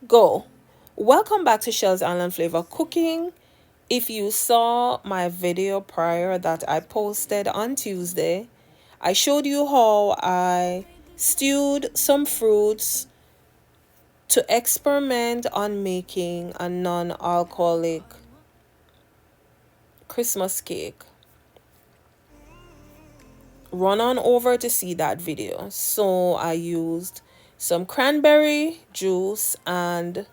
Go. Welcome back to Shell's Island Flavor Cooking. If you saw my video prior that I posted on Tuesday, I showed you how I stewed some fruits to experiment on making a non-alcoholic Christmas cake. Run on over to see that video. So I used some cranberry juice and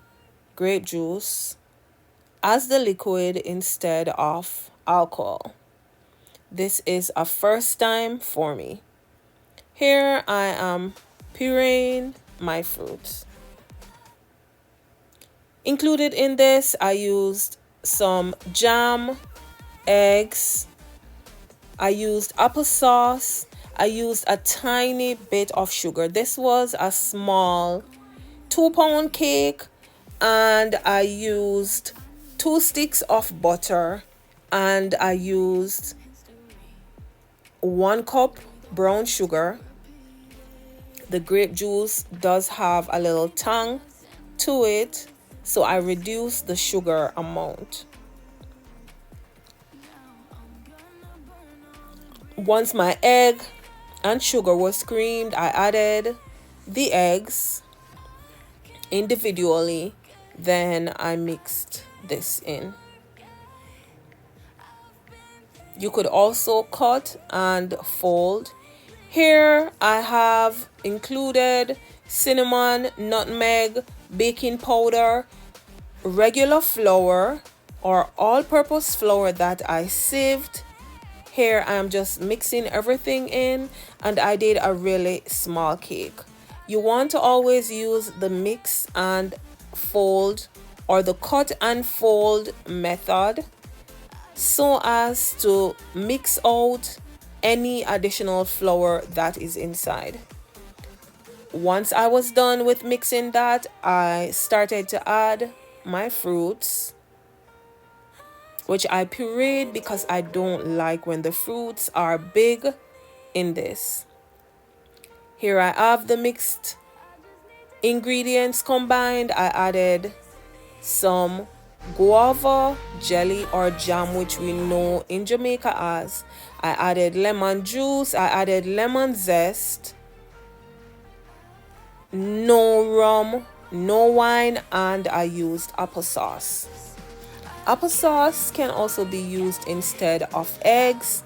grape juice as the liquid instead of alcohol. This is a first time for me. Here I am pureeing my fruits. Included in this, I used some jam, eggs, I used applesauce, I used a tiny bit of sugar. This was a small 2-pound cake, and I used 2 sticks of butter, and I used 1 cup brown sugar. The grape juice does have a little tang to it, so I reduced the sugar amount. Once my egg and sugar was creamed, I added the eggs individually, then I mixed this in. You could also cut and fold. Here I have included cinnamon, nutmeg, baking powder, regular flour or all-purpose flour that I sieved. Here I am just mixing everything in, and I did a really small cake. You want to always use the mix and fold or the cut and fold method so as to mix out any additional flour that is inside. Once I was done with mixing that, I started to add my fruits, which I pureed because I don't like when the fruits are big in this. Here I have the mixed ingredients combined. I added some guava jelly or jam, which we know in Jamaica as. I added lemon juice, I added lemon zest, no rum, no wine, and I used applesauce. Applesauce can also be used instead of eggs,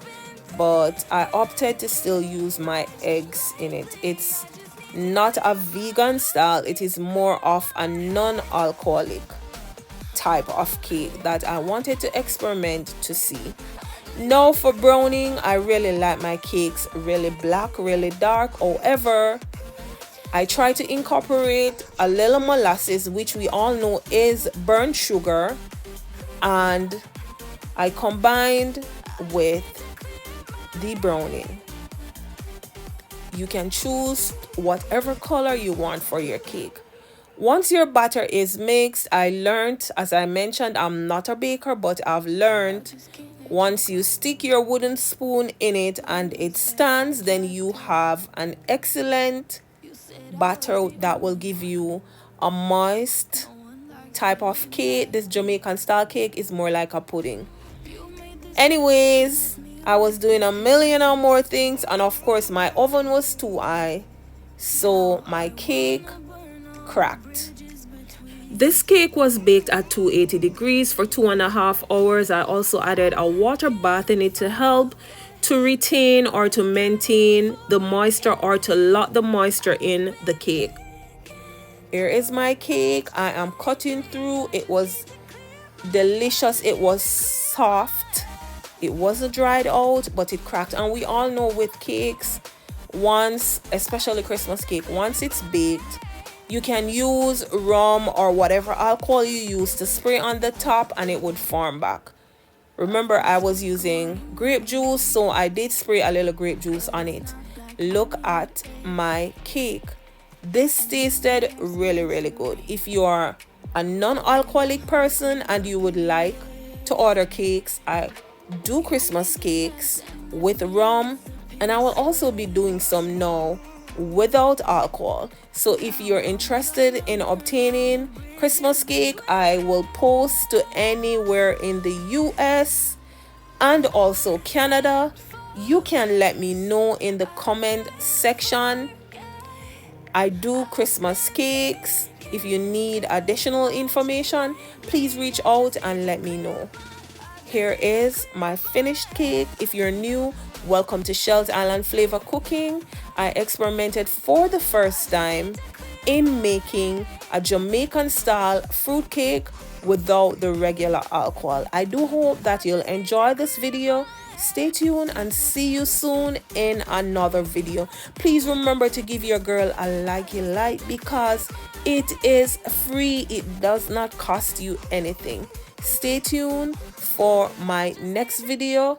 but I opted to still use my eggs in it. It's not a vegan style, it is more of a non-alcoholic type of cake that I wanted to experiment to see. Now for browning, I really like my cakes really black, really dark. However, I try to incorporate a little molasses, which we all know is burnt sugar, and I combined with the browning. You can choose whatever color you want for your cake. Once your batter is mixed, I learned, as I mentioned, I'm not a baker, but I've learned once you stick your wooden spoon in it and it stands, then you have an excellent batter that will give you a moist type of cake. This Jamaican style cake is more like a pudding. Anyways, I was doing a million or more things, and of course my oven was too high, so my cake cracked. This cake was baked at 280 degrees for 2.5 hours. I also added a water bath in it to help to retain or to maintain the moisture or to lock the moisture in the cake. Here is my cake. I am cutting through. It was delicious. It was soft. It wasn't dried out, but it cracked. And we all know with cakes, once, especially Christmas cake, once it's baked, you can use rum or whatever alcohol you use to spray on the top and it would form back. Remember, I was using grape juice, so I did spray a little grape juice on it. Look at my cake. This tasted really, really good. If you are a non-alcoholic person and you would like to order cakes, I do Christmas cakes with rum, and I will also be doing some now without alcohol. So if you're interested in obtaining Christmas cake, I will post to anywhere in the US and also Canada. You can let me know in the comment section. I do Christmas cakes. If you need additional information, please reach out and let me know. Here is my finished cake. If you're new, welcome to Shells Island Flavor Cooking. I experimented for the first time in making a Jamaican style fruit cake without the regular alcohol. I do hope that you'll enjoy this video. Stay tuned and see you soon in another video. Please remember to give your girl a like because it is free. It does not cost you anything. Stay tuned for my next video.